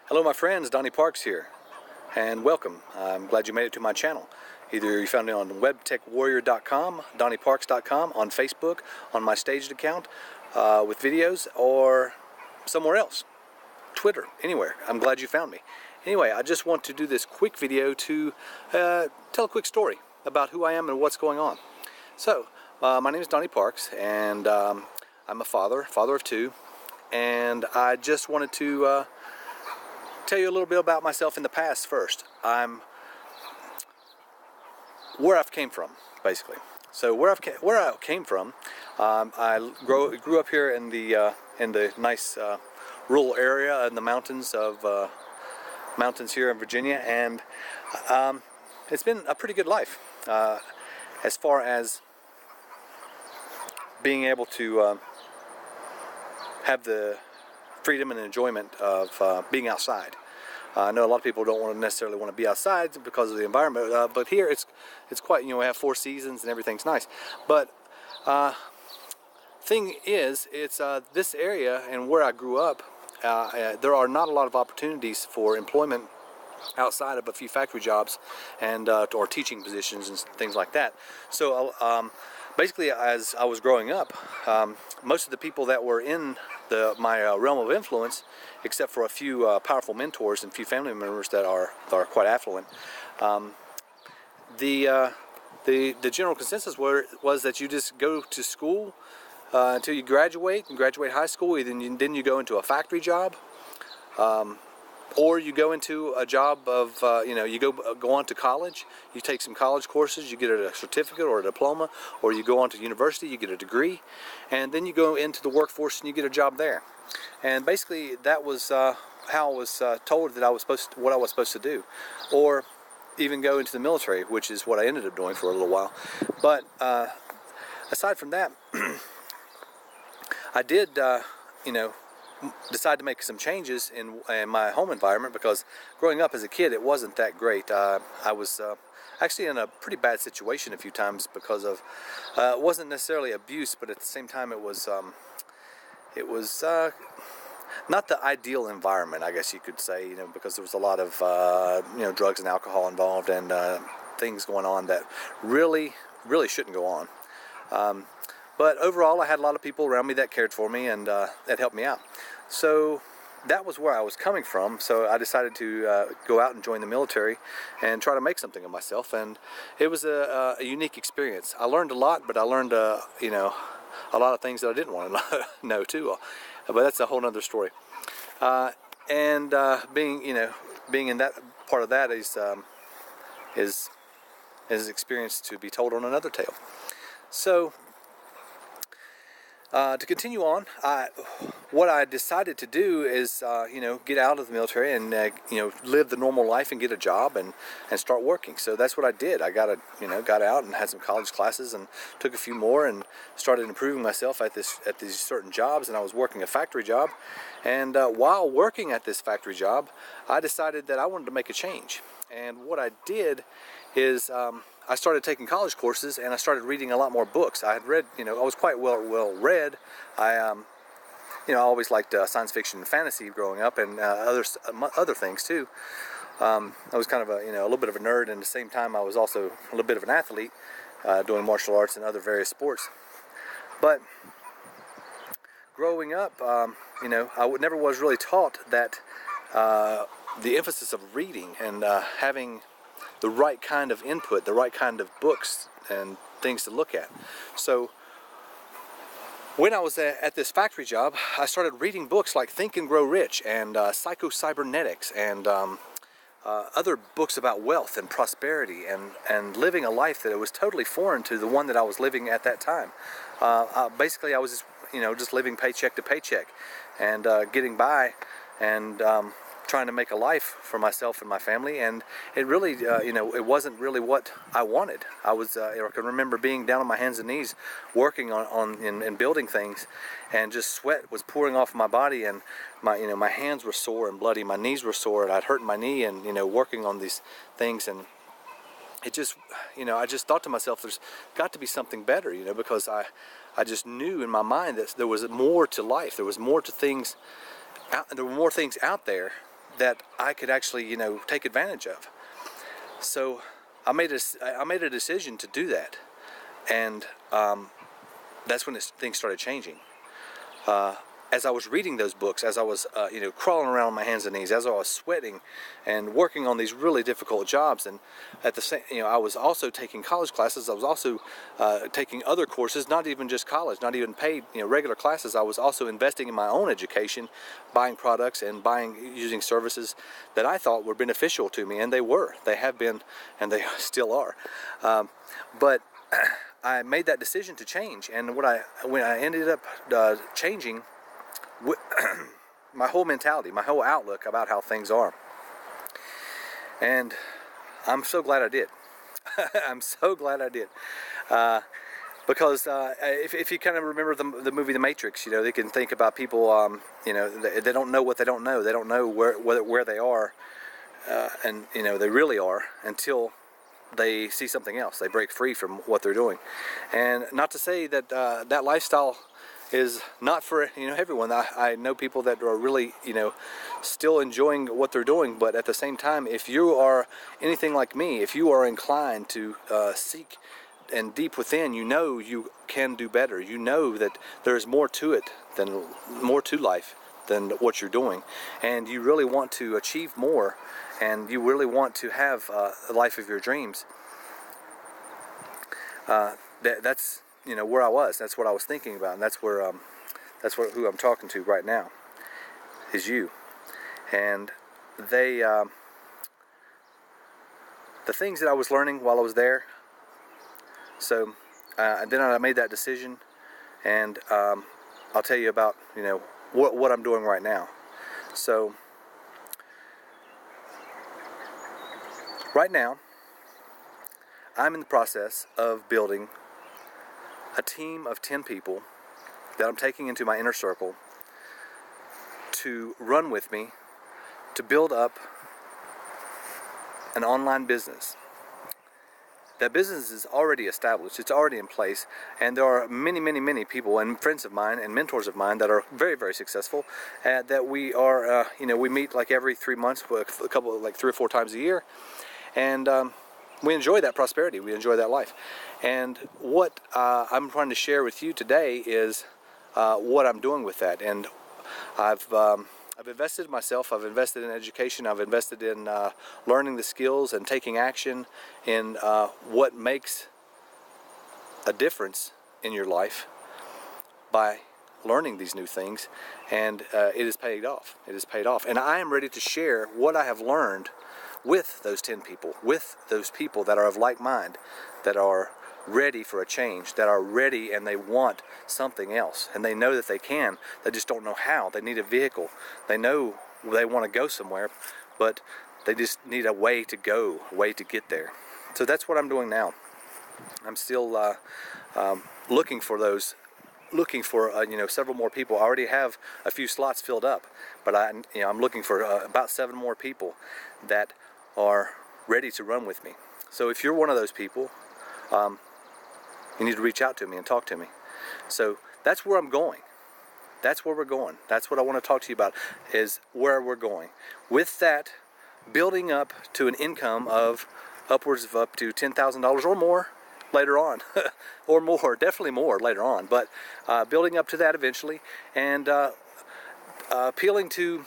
Hello my friends, Donnie Parks here, and welcome. I'm glad you made it to my channel. Either you found me on webtechwarrior.com, donnieparks.com, on Facebook, on my staged account with videos, or somewhere else, Twitter, anywhere. I'm glad you found me. Anyway, I just want to do this quick video to tell a quick story about who I am and what's going on. So, my name is Donnie Parks, and I'm a father of two, and I just wanted to tell you a little bit about myself in the past first. Where I've came from, basically. So where I came from, I grew up here in the nice rural area in the mountains here in Virginia, and it's been a pretty good life as far as being able to have the freedom and enjoyment of being outside. I know a lot of people don't necessarily want to be outside because of the environment, but here it's quite, we have 4 seasons and everything's nice. But thing is, it's this area and where I grew up, there are not a lot of opportunities for employment outside of a few factory jobs and or teaching positions and things like that. So basically, as I was growing up, most of the people that were in my realm of influence, except for a few powerful mentors and a few family members that are quite affluent, the general consensus was that you just go to school until you graduate high school, and then you go into a factory job, or you go into a job of, you go on to college, you take some college courses, you get a certificate or a diploma, or you go on to university, you get a degree, and then you go into the workforce and you get a job there. And basically that was how I was told that what I was supposed to do, or even go into the military, which is what I ended up doing for a little while. But aside from that, I did, decide to make some changes in my home environment, because growing up as a kid, it wasn't that great. I was actually in a pretty bad situation a few times because of it wasn't necessarily abuse, but at the same time it was not the ideal environment, I guess you could say, because there was a lot of drugs and alcohol involved, and things going on that really shouldn't go on. But overall, I had a lot of people around me that cared for me and that helped me out. So that was where I was coming from. So I decided to go out and join the military and try to make something of myself. And it was a unique experience. I learned a lot, but I learned a lot of things that I didn't want to know too. But that's a whole other story. And being in that part of that is experience to be told on another tale. So to continue on, what I decided to do is, get out of the military and, live the normal life and get a job and start working. So that's what I did. I got out and had some college classes and took a few more and started improving myself at these certain jobs. And I was working a factory job. And while working at this factory job, I decided that I wanted to make a change. And what I did is I started taking college courses, and I started reading a lot more books. I had read, I was quite well read. I always liked science fiction and fantasy growing up, and other things too. I was kind of a little bit of a nerd, and at the same time I was also a little bit of an athlete, doing martial arts and other various sports. But growing up, I never was really taught that the emphasis of reading and having the right kind of input, the right kind of books and things to look at. So when I was at this factory job, I started reading books like Think and Grow Rich and Psycho-Cybernetics and other books about wealth and prosperity and living a life that was totally foreign to the one that I was living at that time. Basically, I was just living paycheck to paycheck and getting by and trying to make a life for myself and my family, and it really, it wasn't really what I wanted. I can remember being down on my hands and knees, working in building things, and just sweat was pouring off my body, and my hands were sore and bloody, my knees were sore, and I'd hurt my knee, and working on these things, and it just, I just thought to myself, there's got to be something better, because I just knew in my mind that there was more to life, there were more things out there that I could actually, take advantage of. So I made a decision to do that, and that's when things started changing. As I was reading those books, as I was, crawling around on my hands and knees, as I was sweating and working on these really difficult jobs, and at the same, I was also taking college classes. I was also taking other courses, not even just college, not even paid, regular classes. I was also investing in my own education, buying products and using services that I thought were beneficial to me, and they were. They have been, and they still are. But I made that decision to change, and when I ended up changing my whole mentality, my whole outlook about how things are. And I'm so glad I did. I'm so glad I did. Because if you kind of remember the movie The Matrix, they can think about people, they don't know what they don't know. They don't know where they are, and they really are, until they see something else. They break free from what they're doing. And not to say that that lifestyle is not for everyone. I know people that are really still enjoying what they're doing, but at the same time, if you are anything like me, if you are inclined to seek, and deep within you can do better, that there's more to life than what you're doing, and you really want to achieve more, and you really want to have a life of your dreams, that's where I was. That's what I was thinking about, and that's who I'm talking to right now is you. And the things that I was learning while I was there. So then I made that decision, and I'll tell you about what I'm doing right now. So right now, I'm in the process of building a team of 10 people that I'm taking into my inner circle to run with me to build up an online business. That business is already established, it's already in place, and there are many, many, many people and friends of mine and mentors of mine that are very, very successful, that we are, we meet like every 3 months, a couple, like 3 or 4 times a year, and we enjoy that prosperity, we enjoy that life. And what I'm trying to share with you today is what I'm doing with that. And I've invested in myself, I've invested in education, I've invested in learning the skills and taking action in what makes a difference in your life by learning these new things, and it has paid off. It has paid off. And I am ready to share what I have learned with those 10 people, with those people that are of like mind, that are ready for a change, that are ready and they want something else, and they know that they can, they just don't know how. They need a vehicle, they know they want to go somewhere, but they just need a way to go, a way to get there. So that's what I'm doing now. I'm still looking for several more people. I already have a few slots filled up, but I'm looking for about 7 more people that are ready to run with me. So if you're one of those people, you need to reach out to me and talk to me. So that's where I'm going. That's where we're going. That's what I want to talk to you about, is where we're going. With that, building up to an income of upwards of up to $10,000 or more later on, or more, definitely more later on, but building up to that eventually, and appealing to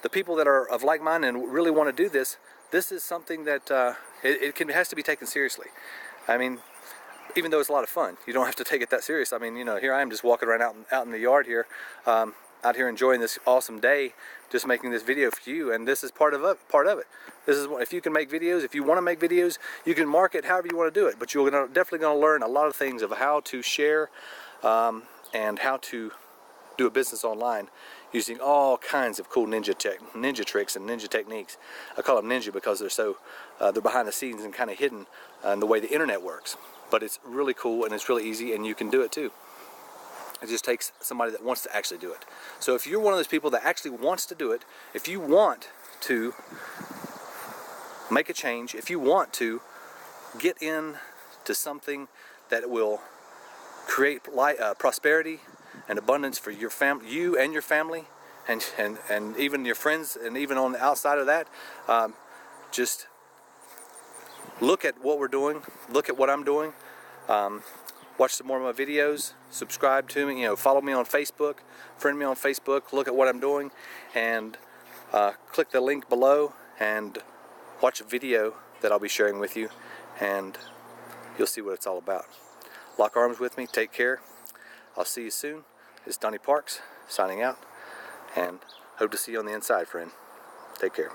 the people that are of like mind and really want to do this. This is something that has to be taken seriously. I mean, even though it's a lot of fun, you don't have to take it that serious. I mean, here I am just walking around out in the yard here, out here enjoying this awesome day, just making this video for you, and this is part of it. This is, if you can make videos, if you want to make videos, you can market however you want to do it, but you're definitely going to learn a lot of things of how to share and how to do a business online using all kinds of cool ninja tricks and ninja techniques. I call them ninja because they're behind the scenes and kind of hidden in the way the internet works. But it's really cool and it's really easy, and you can do it too. It just takes somebody that wants to actually do it. So if you're one of those people that actually wants to do it, if you want to make a change, if you want to get into something that will create prosperity and abundance for your you and your family, and even your friends, and even on the outside of that, just look at what we're doing, look at what I'm doing, watch some more of my videos, subscribe to me, follow me on Facebook, friend me on Facebook, look at what I'm doing, and click the link below and watch a video that I'll be sharing with you, and you'll see what it's all about. Lock arms with me, take care. I'll see you soon. It's Donnie Parks signing out, and hope to see you on the inside, friend. Take care.